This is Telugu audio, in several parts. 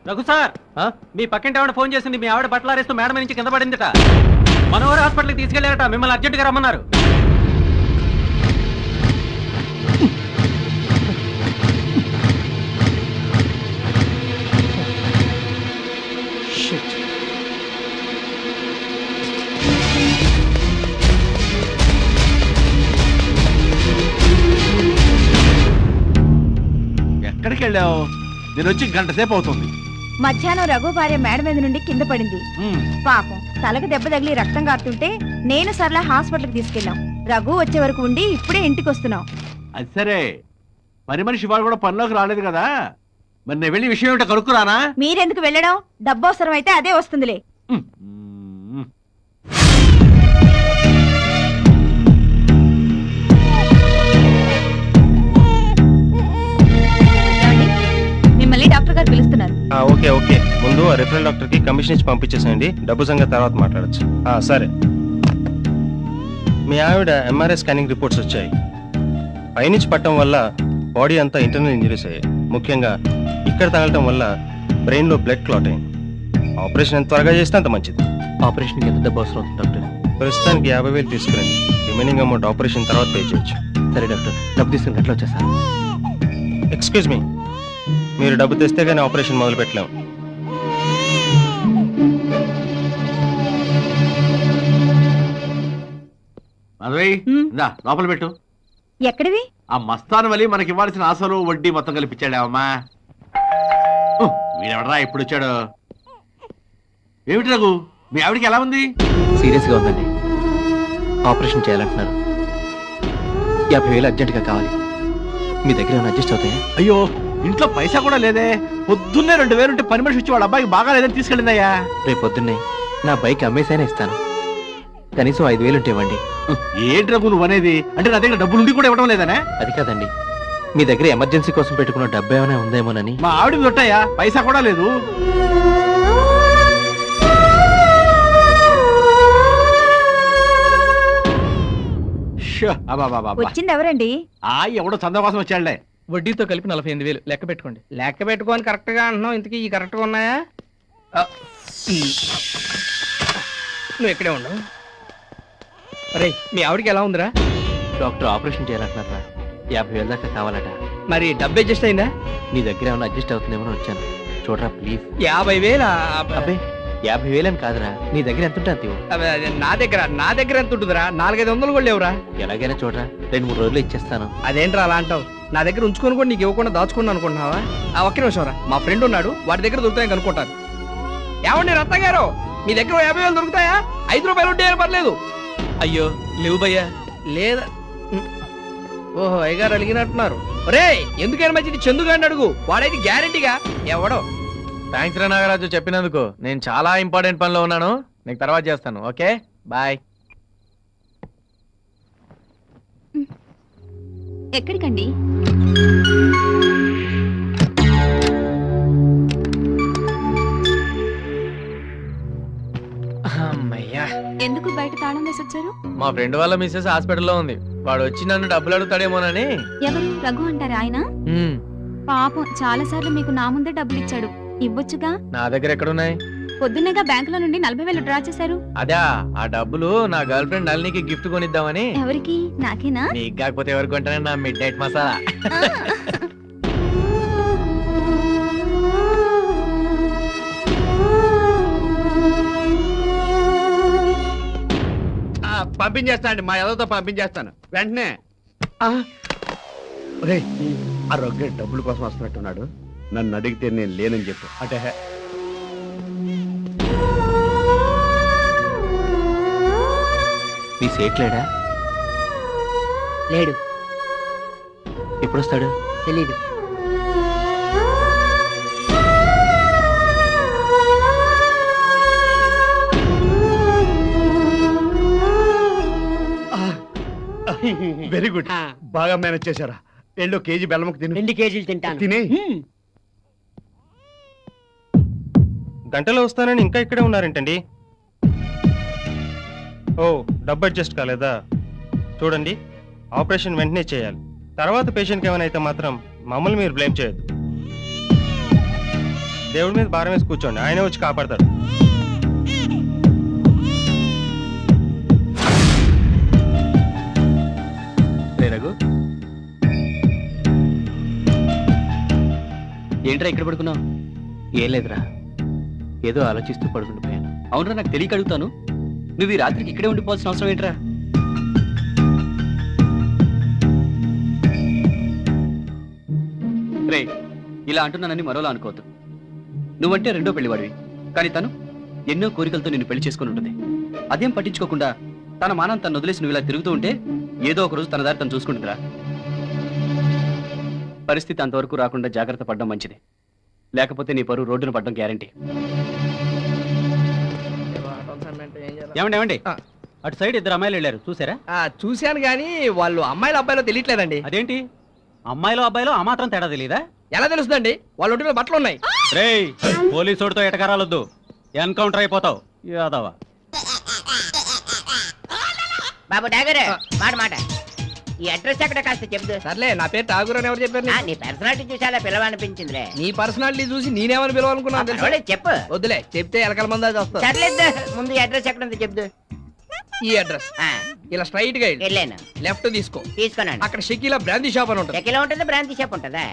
రఘు సార్, మీ పక్కింటి ఆవిడ ఫోన్ చేసింది. మీ ఆవిడ బట్టలారేస్తూ మేడం నుంచి కింద పడిందిట. మనోహర్ హాస్పిటల్కి తీసుకెళ్లారట. మిమ్మల్ని అర్జెంటుగా రమ్మన్నారు. ఎక్కడికి వెళ్ళావు? నేను వచ్చి గంట సేపు అవుతుంది. మధ్యాహ్నం రఘు భార్య మేడ మీద నుండి కింద పడింది. పాపం తలకు దెబ్బ తగిలి రక్తం కారుతుంటే నేను సర్లా హాస్పిటల్కి తీసుకెళ్ళాం. రఘు వచ్చే వరకు ఉండి ఇప్పుడే ఇంటికి వస్తున్నాం. అది సరే, పని మనిషి వాడు కూడా పనిలోకి రాలేదు కదా. మరి నేను వెళ్ళి విషయం ఏమిటో కనుక్కురానా? మీరెందుకు వెళ్ళడం? డబ్బు అవసరం అయితే అదే వస్తుందిలే. మిమ్మల్ని డాక్టర్ గారు పిలుస్తున్నారు. ఓకే ఓకే, ముందు రిఫరల్ డాక్టర్ కి కమిషన్ ఇచ్చి పంపించేసేయండి. డబ్బు సంగతి తర్వాత మాట్లాడచ్చు. సరే, మీ ఆవిడ ఎంఆర్ఐ స్కానింగ్ రిపోర్ట్స్ వచ్చాయి. పైనుంచి పట్టడం వల్ల బాడీ అంతా ఇంటర్నల్ ఇంజరీస్ అయ్యాయి. ముఖ్యంగా ఇక్కడ తగలటం వల్ల బ్రెయిన్ లో బ్లడ్ క్లాట్ అయింది. ఆపరేషన్ ఎంత త్వరగా చేస్తే అంత మంచిది. ఆపరేషన్కి ఎంత డబ్బు అవసరం అవుతుంది డాక్టర్? ప్రస్తుతానికి 50,000 తీసుకురండి. రిమైనింగ్ అమౌంట్ ఆపరేషన్ తర్వాత పే చేయొచ్చు. సరే డాక్టర్, డబ్బు తీసుకుని ఎట్లా వచ్చేసాను? ఎక్స్క్యూజ్ మీ, మీరు డబ్బు తెస్తే కానీ ఆపరేషన్ మొదలు పెట్టలేము. లోపల పెట్టు. ఎక్కడివి? ఆ మస్తాన్ వలి మనకి ఇవ్వాల్సిన అసలు వడ్డీ మొత్తం కలిపించాడావమ్మా. వీడెవడరా ఇప్పుడు వచ్చాడు? ఏమిటి రఘు, మీ ఆవిడికి ఎలా ఉంది? సీరియస్గా ఉందండి. ఆపరేషన్ చేయాలంటున్నారు. 50,000 అర్జెంటుగా కావాలి. మీ దగ్గర ఏమైనా అడ్జస్ట్ అవుతాయా? అయ్యో, ఇంట్లో పైసా కూడా లేదే. పొద్దున్నే 2,000 ఉంటే పని మనిషి వచ్చి వాళ్ళ అబ్బాయికి బాగా లేదని తీసుకెళ్ళిందయ్యా. రేపు పొద్దున్నే నా బైక్ అమ్మేసైనా ఇస్తాను. కనీసం 5,000 ఉంటే ఇవ్వండి. ఏంటి రఘు నువ్వు అనేది? అంటే నా దగ్గర డబ్బులు ఉండి కూడా ఇవ్వడం లేదనే? అది కాదండి, మీ దగ్గర ఎమర్జెన్సీ కోసం పెట్టుకున్న డబ్బు ఏమైనా ఉందేమోనని. మా ఆవిడ దొట్టయ్యా, పైసా కూడా లేదు. వచ్చింది ఎవరండి? ఎవడో చందా కోసం వచ్చాడులే. వడ్డీతో కలిపి 48,000 లెక్క పెట్టుకోండి. లెక్క పెట్టుకొని కరెక్ట్ గా అంటున్నావు. ఇంతకీ ఈ కరెక్ట్ గా ఉన్నాయా? నువ్వు ఇక్కడే ఉండవు. రే, మీ ఆవిడకి ఎలా ఉందిరా? Doctor operation చేయాలంటున్నారా? 50,000 దాకా కావాలట. మరి డబ్బు అడ్జస్ట్ అయిందా? నీ దగ్గర ఏమైనా అడ్జస్ట్ అవుతుందేమో వచ్చాను. చూడరా ప్లీజ్. 50,000? అబ్బే, 50,000 అని కాదురా, నీ దగ్గర ఎంత ఉంటుంది అంతే. నా దగ్గర ఎంత ఉంటుందిరా? 400-500 కూడా లేవురా. ఎలాగైనా చూడరా, 2-3 రోజులు ఇచ్చేస్తాను. అదేంట్రా అలా అంటావు? నా దగ్గర ఉంచుకొని కూడా నీకు ఇవ్వకుండా దాచుకున్నాను అనుకుంటున్నావా? ఒక్క నిమిషం రా, మా ఫ్రెండ్ ఉన్నాడు, వాడి దగ్గర దొరుకుతాయని కనుక్కుంటాను. ఏమండి రత్న గారు, మీ దగ్గర 50,000 దొరుకుతాయా? 5 రూపాయలు ఉంటే పర్లేదు. అయ్యో లేవు భయ్యా. లేదా? ఓహో, అయ్యగారు అడిగినట్టున్నారు. రే, ఎందుకైనా మంచిది చందుగాడిని అడుగు, వాడైతే గ్యారెంటీగా ఎవడో. థ్యాంక్స్ రా నాగరాజు చెప్పినందుకు. నేను చాలా ఇంపార్టెంట్ పనిలో ఉన్నాను, నీకు తర్వాత చేస్తాను. Okay bye. ఎక్కడికండి? అమ్మయ్యా, ఎందుకు బయట తాళం వేసి వచ్చారు? మా ఫ్రెండ్ వాళ్ళ మిస్సెస్ హాస్పిటల్లో ఉంది. వాడు వచ్చి నన్ను డబ్బులు అడుగుతాడేమోనని. ఎవరు? రఘు అంటారా ఆయన? పాపం చాలా సార్లు మీకు నా ముందే డబ్బులు ఇచ్చాడు, ఇవ్వొచ్చుగా. నా దగ్గర ఎక్కడున్నాయి? పొద్దున్నగా బ్యాంకులో నుండి 40,000 డ్రా చేశారు. అదా, ఆ డబ్బులు నా గర్ల్ ఫ్రెండ్ నళినికి గిఫ్ట్ కొనిద్దామని. ఎవరికి? నాకేనా? నీకు కాకపోతే ఎవరికి కొంటానే నా మిడ్ నైట్ మసాలా. పంపించేస్తా అండి, మా ఎదతో పంపించేస్తాను వెంటనే. ఆ రొగ్గ డబ్బుల కోసం వస్తున్నట్టున్నాడు. నన్ను అడిగితే నేను లేనని చెప్పు. అంటే మీ సేట్ లేడా? లేడు. ఎప్పుడు వస్తాడు? తెలీదు. వెరీ గుడ్, బాగా మేనేజ్ చేశారా. 2 కేజీ బెల్లముకు తిను. 2 కేజీలు తింటాను. తినే. గంటలో వస్తానని ఇంకా ఇక్కడే ఉన్నారేంటండి? ఓ, డబ్బు అడ్జస్ట్ కాలేదా? చూడండి, ఆపరేషన్ వెంటనే చేయాలి. తర్వాత పేషెంట్కి ఏమైనా అయితే మాత్రం మమ్మల్ని మీరు బ్లేమ్ చేయొద్దు. దేవుడి మీద భారం వేసి కూర్చోండి, ఆయనే వచ్చి కాపాడతాడు. రే రఘు, ఏంట్రా ఇక్కడ పడుకున్నావు? ఏం లేదురా, ఏదో ఆలోచిస్తూ పడుకుండిపోయాను. అవునరా, నాకు తెలియక అడుగుతాను, నువ్వు ఈ రాత్రికి ఇక్కడే ఉండిపోవాల్సిన అవసరం ఏంట్రా? రే, ఇలా అంటున్నానని మరోలా అనుకోవద్దు. నువ్వంటే రెండో పెళ్లివాడివి, కానీ తను ఎన్నో కోరికలతో నిన్ను పెళ్లి చేసుకుని ఉంటుంది. అదేం పట్టించుకోకుండా తన మానం తను వదిలేసి నువ్వు ఇలా తిరుగుతూ ఉంటే ఏదో ఒక రోజు తన దారి తను చూసుకుంటుందిరా. పరిస్థితి అంతవరకు రాకుండా జాగ్రత్త పడడం మంచిది, లేకపోతే నీ పరువు రోడ్డున పడడం గ్యారంటీ. ఏమండి, ఆ. అటు సైడ్ ఇద్దరు అమ్మాయిలు వెళ్ళారు, చూసారా? చూశాను కానీ వాళ్ళు అమ్మాయిలు అబ్బాయిలో తెలియట్లేదండి. అదేంటి, అమ్మాయిలో అబ్బాయిలో ఆ మాత్రం తేడా తెలీదా? ఎలా తెలుస్తుందండి? వాళ్ళ ఒంటి మీద బట్టలు ఉన్నాయి. రేయ్, పోలీసుడితో ఎటకారాలొద్దు, ఎన్కౌంటర్ అయిపోతావు యాదవ. బాబు డాగర్, మాట ఈ అడ్రస్ ఎక్కడ కాస్త చెప్దు. సర్లే, నా పేరు ఠాగూర్ అని ఎవరు చెప్పారు? నీ పర్సనాలిటీ చూసి అలా పిలవనిపించిందిలే. నీ పర్సనాలిటీ చూసి నేనేమని పిలవాలనుకున్నాను తెలుసా? పర్వాలేదు, చెప్పు. వద్దులే, చెప్తే ఎలకల మంది అది వస్తుంది. సర్లేదు, ముందు ఈ అడ్రస్ ఎక్కడ ఉందో చెప్దు. ఈ అడ్రస్ ఆ, ఇలా స్ట్రైట్ గా వెళ్ళాను, లెఫ్ట్ తీసుకో. తీసుకున్నాను. అక్కడ షకీలా బ్రాందీ షాప్ అని ఉంటుంది. ఎక్కడ ఉంటుందో బ్రాంతి షాప్ ఉంటుందా?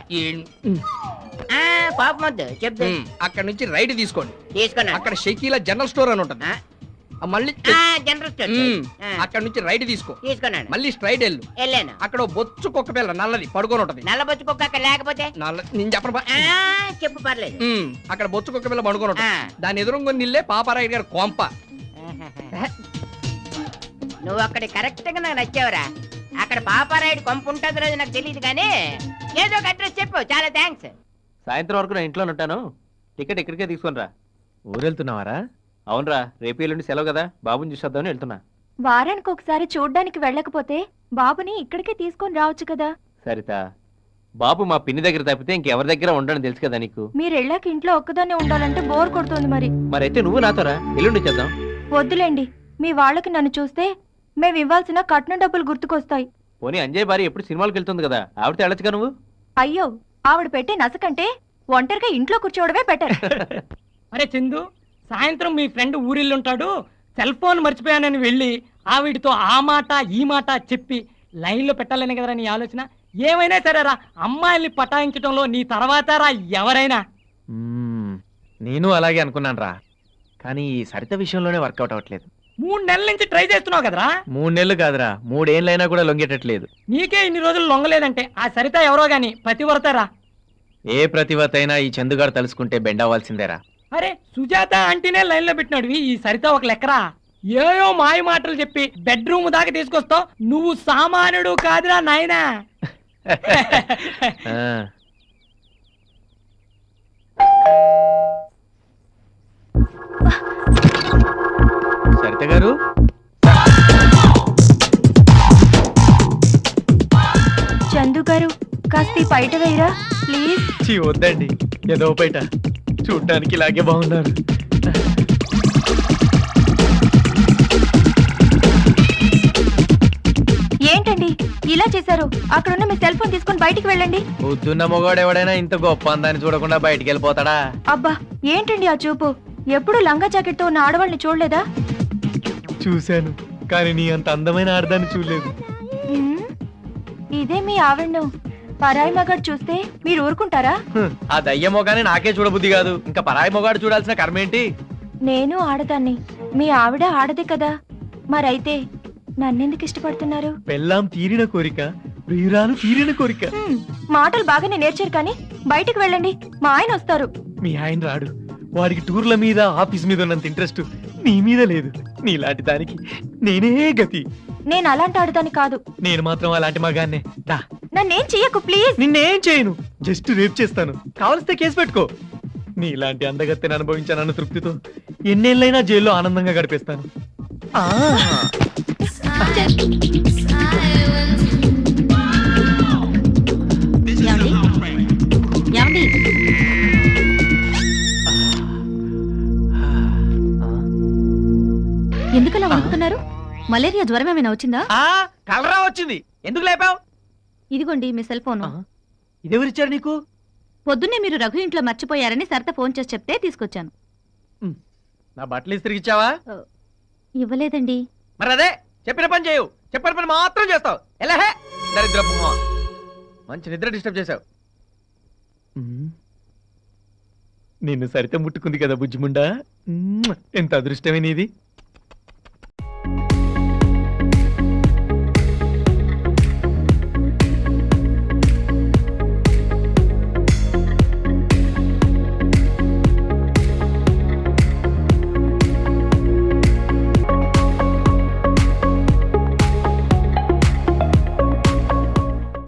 ఆ, పాపం వద్దు, చెప్దు. అక్కడ నుంచి రైట్ తీసుకోండి. తీసుకున్నాను. అక్కడ షకీలా జనరల్ స్టోర్ అని ఉంటుంది. ఆ, మళ్ళీ జనరల్ స్టోర్. ఆ, అక్కడ నుంచి రైట్ తీసుకో. తీసుకున్నాను. మళ్ళీ స్ట్రైట్ వెళ్ళు. వెళ్ళాను. అక్కడ ఓ బొచ్చు కుక్క పిల్ల నల్లది పడుకొని ఉంటది. నల్లబొచ్చు కుక్క అక్కడ లేకపోతే నేను చెప్పను బా. చెప్పు, పర్లేదు. అక్కడ బొచ్చు కుక్క పిల్ల పడుకొని ఉంటది. ఆ. దాని ఎదురుగా నిల్లే పాపారాయుడు గారు కొంప. నువ్వు అక్కడ కరెక్ట్ గా నాకు నచ్చావురా. అక్కడ పాపారాయుడు కొంపు ఉంటుంది రోజు నాకు తెలియదు కానీ ఏదో ఒక అడ్రస్ చెప్పు, చాలా థ్యాంక్స్. సాయంత్రం వరకు నేను ఇంట్లో ఉంటాను, టికెట్ ఇక్కడికే తీసుకునిరా. ఊరెళ్తున్నావారా? అవునరా, రేపు ఎల్లుండి సెలవు కదా, బాబుని చూసేద్దామని వెళ్తున్నా. వారానికి ఒకసారి చూడ్డానికి వెళ్ళకపోతే బాబుని ఇక్కడికే తీసుకొని రావచ్చు కదా. సరిత, బాబు మా పిన్ని దగ్గర తప్పితే ఇంకెవరి దగ్గర ఉండని తెలుసు కదా నీకు. మీరు వెళ్ళాక ఇంట్లో ఒక్కదాన్నే ఉండాలంటే బోర్ కొడుతుంది. మరైతే నువ్వు నాతోరా, ఎల్లుండి చేద్దాం. వద్దులేండి, మీ వాళ్ళకి నన్ను చూస్తే మేము ఇవ్వాల్సిన కట్నం డబ్బులు గుర్తుకొస్తాయి. పోనీ అంజయ్ భార్య ఎప్పుడు సినిమాలకు వెళ్తుంది కదా, ఆవిడతో వెళ్ళొచ్చుగా నువ్వు. అయ్యో, ఆవిడ పెట్టే నసకంటే ఒంటరిగా ఇంట్లో కూర్చోవడమే బెటర్. అరే చందు, సాయంత్రం మీ ఫ్రెండ్ ఊరిల్లుంటాడు, సెల్ ఫోన్ మర్చిపోయానని వెళ్ళి ఆవిడితో ఆ మాట ఈ మాట చెప్పి లైన్లో పెట్టాలని కదరా నీ ఆలోచన. ఏమైనా సరేరా, అమ్మాయిల్ని పటాయించడంలో నీ తర్వాత రా ఎవరైనా. నేను అలాగే అనుకున్నాను రా, కానీ ఈ సరిత విషయంలోనే వర్కౌట్ అవ్వట్లేదు. 3 నెలల నుంచి ట్రై చేస్తున్నావు కదరా. 3 నెలలు కాదురా, 3 ఏళ్ళైనా కూడా లొంగేటట్లేదు. నీకే ఇన్ని రోజులు లొంగలేదంటే ఆ సరిత ఎవరో గాని పతివ్రతరా. ఏ ప్రతిభత అయినా ఈ చందుగాడు తలుసుకుంటే బెండ్ అవ్వాల్సిందేరా. అరే సుజాత అంటేనే లైన్ లో పెట్టినాడు, ఈ సరిత ఒక లెక్కరా. ఏయో మాయ మాటలు చెప్పి బెడ్రూమ్ దాకా తీసుకొస్తావు, నువ్వు సామాన్యుడు కాదురా నాయనా. ఆ. సరిత గారు, చందు గారు, కాస్త ఈ బయట వేయరా ప్లీజ్. వద్దండి, ఏదో బయట చూడ్డానికి ఇలాగే బాగున్నారు. ఏంటండి ఇలా చేశారు? అక్కడున్న మీ సెల్ ఫోన్ తీసుకొని బయటికి వెళ్ళండి. పొద్దున్న మొగాడు ఎవడైనా ఇంత గొప్ప అందాన్ని చూడకుండా బయటికి వెళ్ళిపోతాడా? అబ్బా, ఏంటండి ఆ చూపు? ఎప్పుడు లంగా జాకెట్ తో ఉన్న ఆడవాళ్ళని చూడలేదా? చూశాను, కానీ నీ అంత అందమైన ఆడదాన్ని చూడలేదు. ఉమ్, ఇదే మీ ఆవిడను పరాయి మగాడు చూస్తే మీరు ఊరుకుంటారా? ఆ దయ్య మొగానే నాకే చూడబుద్ధి కాదు, ఇంకా పరాయి మొగాడు చూడాల్సిన కర్మేంటి? నేను ఆడదాన్ని, మీ ఆవిడ ఆడదే కదా, మరైతే నన్నెందుకు ఇష్టపడుతున్నారు? పెళ్ళాం తీరిన కోరిక, ప్రియురాలు తీరిన కోరిక. మాటలు బాగానే నేర్చారు కానీ బయటికి వెళ్ళండి, మా ఆయన వస్తారు. మీ ఆయన రాడు, వాడికి టూర్ల మీద ఆఫీస్ మీద ఉన్నంత ఇంట్రెస్ట్ నీ మీద లేదు. నీలాంటి దానికి నేనే గతి. నేను అలాంటి ఆడదాన్ని కాదు. నేను మాత్రం అలాంటి మగాన్నే. దా, నన్నేం చెయ్యకు ప్లీజ్. నిన్నేం చేయను, జస్ట్ రేప్ చేస్తాను, కావలిస్తే కేసు పెట్టుకో. నీలాంటి అందగత్తెని అనుభవించానన్న తృప్తితో ఎన్నేళ్ళైనా జైల్లో ఆనందంగా గడిపేస్తాను. ఎందుకలా వణుకుతున్నారు? మలేరియా జ్వరం ఏమైనా వచ్చిందా? కలరా వచ్చింది, ఎందుకు లేపావు? ఇదిగోండి మీ సెల్ ఫోన్. ఇదెవరిచ్చారు నీకు? పొద్దున్నే మీరు రఘు ఇంట్లో మర్చిపోయారని సరిత ఫోన్ చేసి చెప్తే తీసుకొచ్చాను. నా బట్టలు ఇస్త్రీకి ఇచ్చావా? ఇవ్వలేదండి. మరి అదే చెప్పిన పని చేయు, చెప్పిన పని మాత్రం చేస్తావు. ఎలా హే దరిద్రపు మొహం. మంచి నిద్ర డిస్టర్బ్ చేసావు. నిన్ను సరిత ముట్టుకుంది కదా బుజ్జిముండా, ఎంత అదృష్టమే నీది.